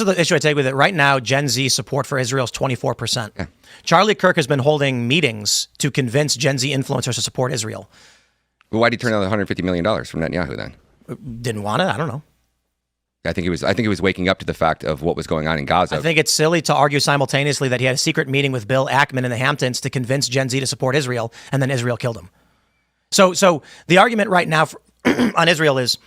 is the issue I take with it. Right now, Gen Z support for Israel is 24%. Yeah. Charlie Kirk has been holding meetings to convince Gen Z influencers to support Israel. Well, why did he turn down $150 million from Netanyahu then? Didn't want it? I don't know. I think he was waking up to the fact of what was going on in Gaza. I think it's silly to argue simultaneously that he had a secret meeting with Bill Ackman in the Hamptons to convince Gen Z to support Israel, and then Israel killed him. So the argument right now on Israel is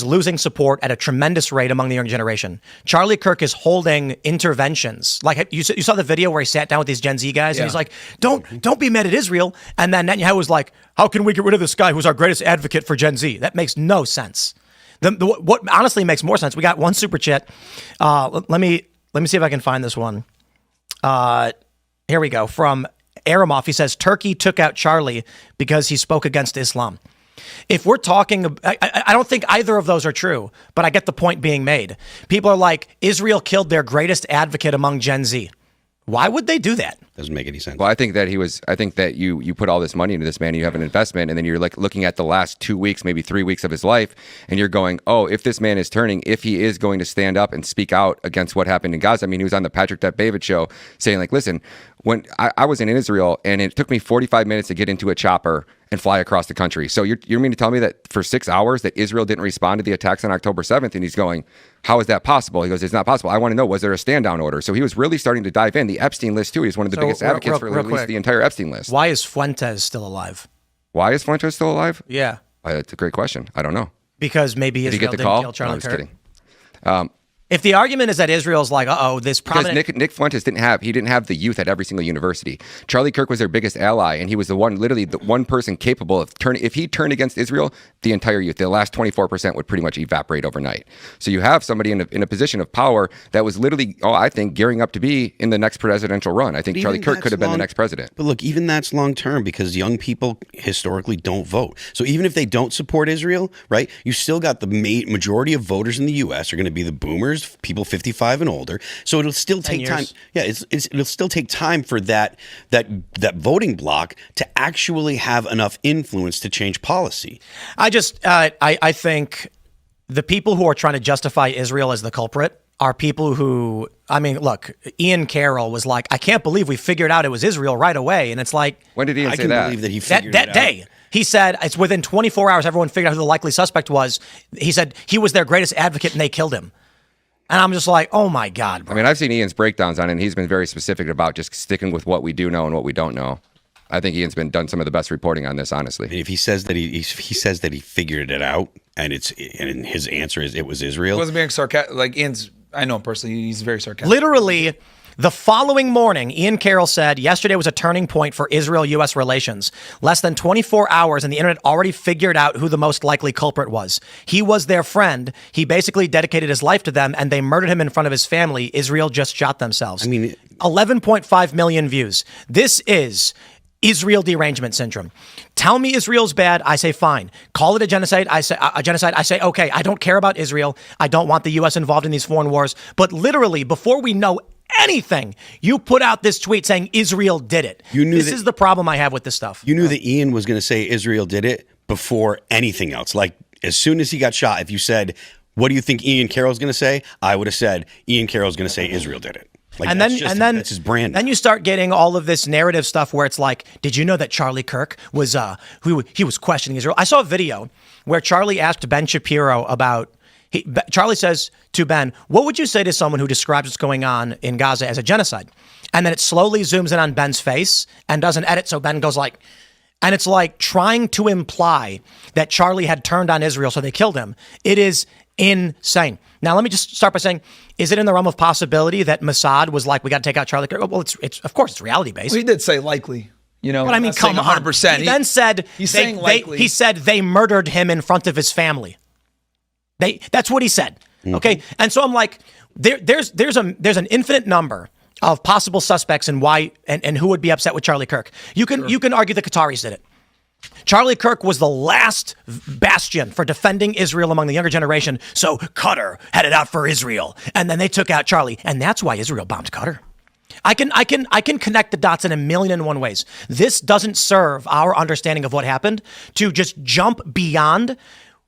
losing support at a tremendous rate among the young generation. Charlie Kirk is holding interventions. Like you saw the video where he sat down with these Gen Z guys, and he's like, "Don't be mad at Israel." And then Netanyahu was like, "How can we get rid of this guy who's our greatest advocate for Gen Z?" That makes no sense. What honestly makes more sense, we got one super chat. Let me see if I can find this one. Here we go. From Aramov, he says, Turkey took out Charlie because he spoke against Islam. If we're talking, I don't think either of those are true, but I get the point being made. People are like, Israel killed their greatest advocate among Gen Z. Why would they do that? Doesn't make any sense. Well, I think that you put all this money into this man, you have an investment, and then you're like looking at the last 2 weeks, maybe 3 weeks of his life, and you're going, oh, if this man is turning, if he is going to stand up and speak out against what happened in Gaza. I mean, he was on the Patrick Bet-David show saying like, listen, when I was in Israel and it took me 45 minutes to get into a chopper and fly across the country. So you're meaning to tell me that for 6 hours that Israel didn't respond to the attacks on October 7th? And he's going, how is that possible? He goes, it's not possible. I want to know, was there a stand down order? So he was really starting to dive in. The Epstein list too. He's one of the biggest advocates for at least the entire Epstein list. Why is Fuentes still alive? Why is Fuentes still alive? Yeah. That's a great question. I don't know. Because maybe Israel didn't kill Charlie Kirk. No, I'm just kidding. If the argument is that Israel's like, this prominent... Because Nick Fuentes didn't have the youth at every single university. Charlie Kirk was their biggest ally, and he was literally the one person capable of turning. If he turned against Israel, the entire youth, the last 24% would pretty much evaporate overnight. So you have somebody in a position of power that was literally, I think, gearing up to be in the next presidential run. I think Charlie Kirk could have been the next president. But look, even that's long term because young people historically don't vote. So even if they don't support Israel, right, you still got the majority of voters in the U.S. are going to be the boomers, people 55 and older. So it'll still take time. Yeah, it'll still take time for that voting bloc to actually have enough influence to change policy. I think the people who are trying to justify Israel as the culprit are people who, I mean, look, Ian Carroll was like, I can't believe we figured out it was Israel right away. And it's like, when did Ian say that? I can believe that he figured that day. He said it's within 24 hours, everyone figured out who the likely suspect was. He said he was their greatest advocate and they killed him. And I'm just like, oh my God, bro. I mean, I've seen Ian's breakdowns on it, and he's been very specific about just sticking with what we do know and what we don't know. I think Ian's done some of the best reporting on this, honestly. I mean, if he says that he says that he figured it out, and his answer is it was Israel. He wasn't being sarcastic. Like Ian's, I know him personally, he's very sarcastic. Literally, the following morning, Ian Carroll said, yesterday was a turning point for Israel-U.S. relations. Less than 24 hours and the internet already figured out who the most likely culprit was. He was their friend. He basically dedicated his life to them and they murdered him in front of his family. Israel just shot themselves. I mean, 11.5 million views. This is Israel derangement syndrome. Tell me Israel's bad, I say fine. Call it a genocide, I say okay. I don't care about Israel. I don't want the U.S. involved in these foreign wars. But literally, before we know anything, you put out this tweet saying Israel did it. This is the problem I have with this stuff. You knew that Ian was going to say Israel did it before anything else. Like, as soon as he got shot, if you said, what do you think Ian Carroll's going to say? I would have said, Ian Carroll's going to say Israel did it. Like, and then that's his brand. Then you start getting all of this narrative stuff where it's like, did you know that Charlie Kirk was he was questioning Israel? I saw a video where Charlie asked Ben Shapiro about. Charlie says to Ben, what would you say to someone who describes what's going on in Gaza as a genocide? And then it slowly zooms in on Ben's face and doesn't edit. So Ben goes like, and it's like trying to imply that Charlie had turned on Israel, so they killed him. It is insane. Now, let me just start by saying, is it in the realm of possibility that Mossad was like, we got to take out Charlie Kirk? Well, it's of course, it's reality based. Well, he did say likely. You know, but I mean, come on. 100%. He then said, he's saying likely. He said they murdered him in front of his family. That's what he said. Okay. And so I'm like, there's an infinite number of possible suspects and why and who would be upset with Charlie Kirk. You can argue the Qataris did it. Charlie Kirk was the last bastion for defending Israel among the younger generation. So Qatar had it out for Israel. And then they took out Charlie. And that's why Israel bombed Qatar. I can connect the dots in a million and one ways. This doesn't serve our understanding of what happened to just jump beyond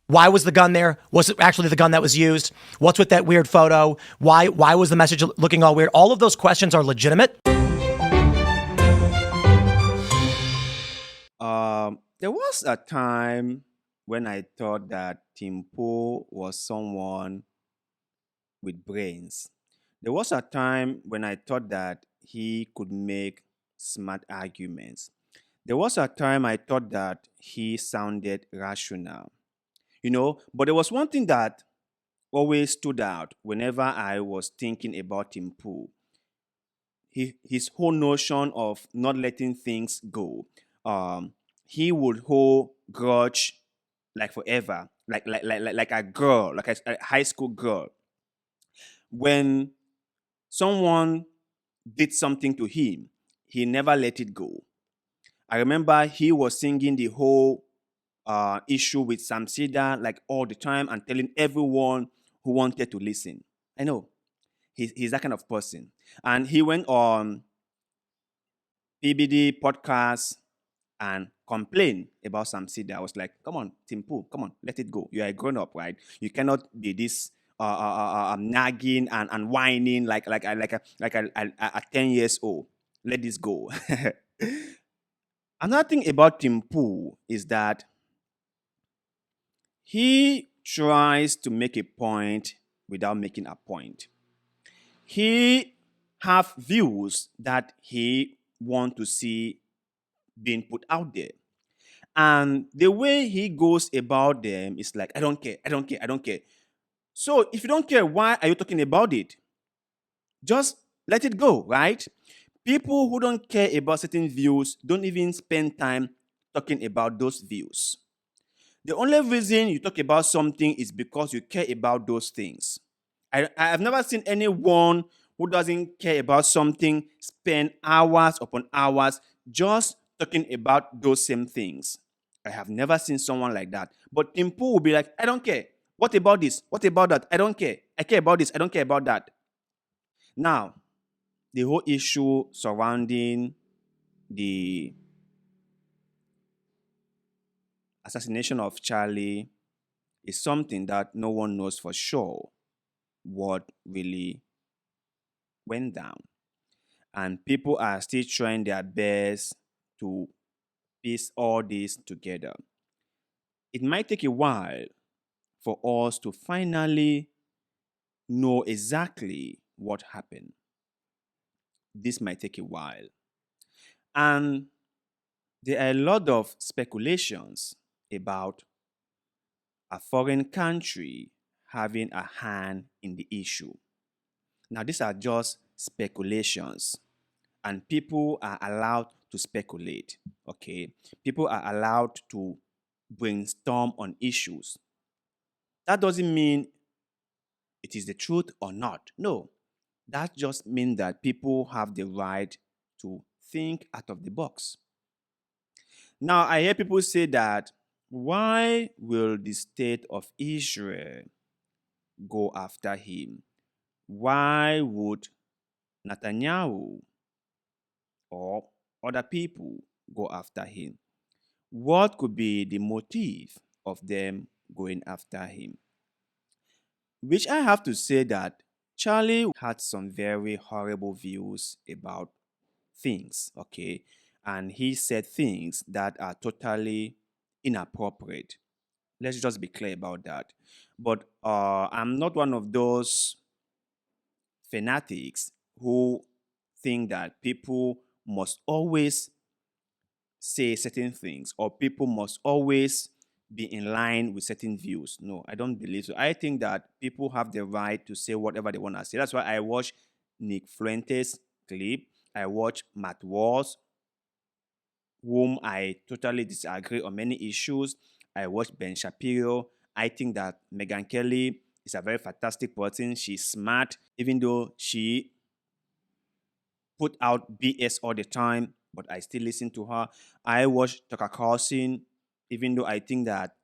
Why was the gun there? Was it actually the gun that was used? What's with that weird photo? Why was the message looking all weird? All of those questions are legitimate. There was a time when I thought that Tim Pool was someone with brains. There was a time when I thought that he could make smart arguments. There was a time I thought that he sounded rational. But there was one thing that always stood out whenever I was thinking about Tim Pool. His whole notion of not letting things go. He would hold grudge like forever, like a girl, like a high school girl. When someone did something to him, he never let it go. I remember he was singing the whole issue with Sam Sida like all the time and telling everyone who wanted to listen. I know he's that kind of person, and he went on PBD podcast and complained about Sam Sida. I was like, come on, Tim Pool, come on, let it go. You are a grown up, right? You cannot be this nagging and whining like a 10 years old. Let this go. Another thing about Tim Pool is that he tries to make a point without making a point. He have views that he want to see being put out there. And the way he goes about them is like, I don't care, I don't care, I don't care. So if you don't care, why are you talking about it? Just let it go, right? People who don't care about certain views don't even spend time talking about those views. The only reason you talk about something is because you care about those things. I have never seen anyone who doesn't care about something spend hours upon hours just talking about those same things. I have never seen someone like that. But Tim Pool will be like, I don't care. What about this? What about that? I don't care. I care about this. I don't care about that. Now, the whole issue surrounding the assassination of Charlie is something that no one knows for sure what really went down. And people are still trying their best to piece all this together. It might take a while for us to finally know exactly what happened. This might take a while. And there are a lot of speculations about a foreign country having a hand in the issue. Now, these are just speculations, and people are allowed to speculate, okay? People are allowed to brainstorm on issues. That doesn't mean it is the truth or not. No, that just means that people have the right to think out of the box. Now, I hear people say that why will the state of Israel go after him? Why would Netanyahu or other people go after him? What could be the motive of them going after him? Which I have to say that Charlie had some very horrible views about things, okay? And he said things that are totally inappropriate. Let's just be clear about that. But I'm not one of those fanatics who think that people must always say certain things or people must always be in line with certain views. No, I don't believe so. I think that people have the right to say whatever they want to say. That's why I watch Nick Fuentes' clip. I watch Matt Walls, whom I totally disagree on many issues. I watch Ben Shapiro. I think that Megyn Kelly is a very fantastic person. She's smart, even though she put out BS all the time, but I still listen to her. I watch Tucker Carlson, even though I think that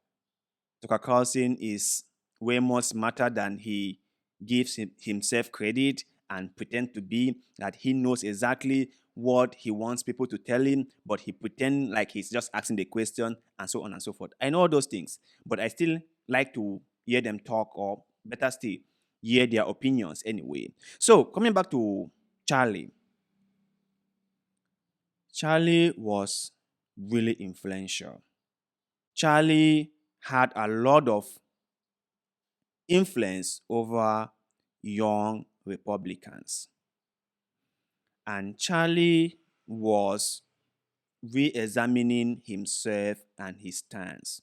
Tucker Carlson is way more smarter than he gives himself credit and pretend to be, that he knows exactly what he wants people to tell him, but he pretend like he's just asking the question and so on and so forth. I know all those things, but I still like to hear them talk, or better still, hear their opinions anyway. So coming back to Charlie. Charlie was really influential. Charlie had a lot of influence over young Republicans. And Charlie was re-examining himself and his stance.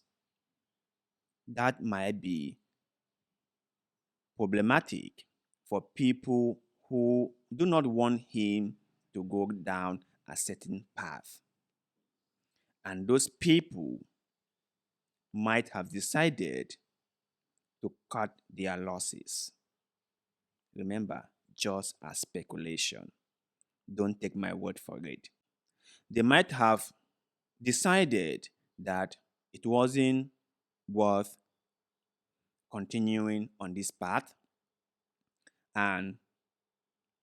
That might be problematic for people who do not want him to go down a certain path. And those people might have decided to cut their losses. Remember, just a speculation. Don't take my word for it. They might have decided that it wasn't worth continuing on this path. And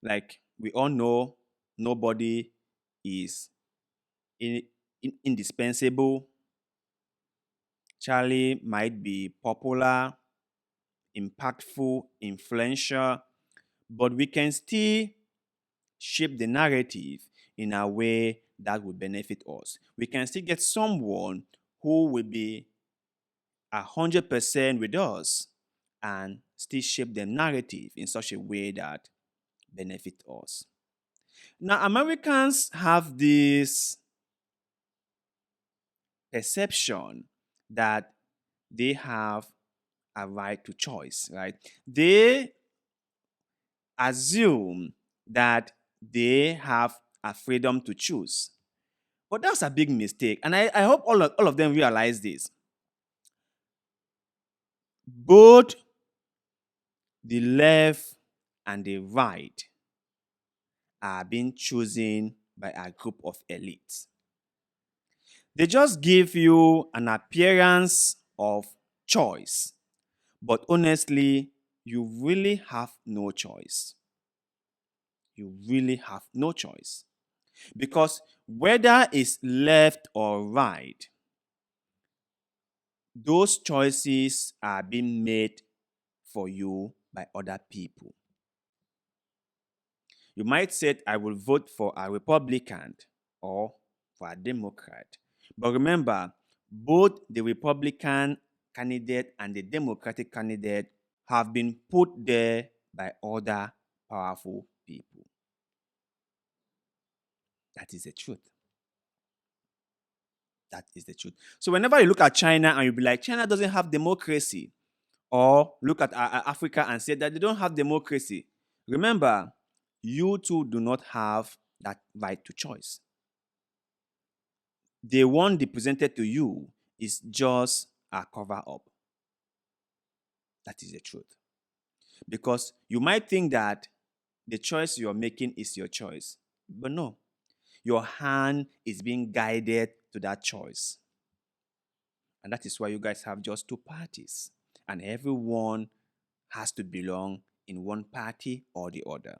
like we all know, nobody is indispensable. Charlie might be popular, impactful, influential, but we can still shape the narrative in a way that will benefit us. We can still get someone who will be 100% with us and still shape the narrative in such a way that benefit us. Now, Americans have this perception that they have a right to choice, right? They assume that they have a freedom to choose. But that's a big mistake. And I hope all of them realize this. Both the left and the right are being chosen by a group of elites. They just give you an appearance of choice. But honestly, you really have no choice. You really have no choice. Because whether it's left or right, those choices are being made for you by other people. You might say, I will vote for a Republican or for a Democrat. But remember, both the Republican candidate and the Democratic candidate have been put there by other powerful people. That is the truth. That is the truth. So whenever you look at China and you be like, China doesn't have democracy, or look at Africa and say that they don't have democracy, remember, you too do not have that right to choice. The one they presented to you is just a cover-up. That is the truth. Because you might think that the choice you're making is your choice, but no. Your hand is being guided to that choice. And that is why you guys have just two parties. And everyone has to belong in one party or the other.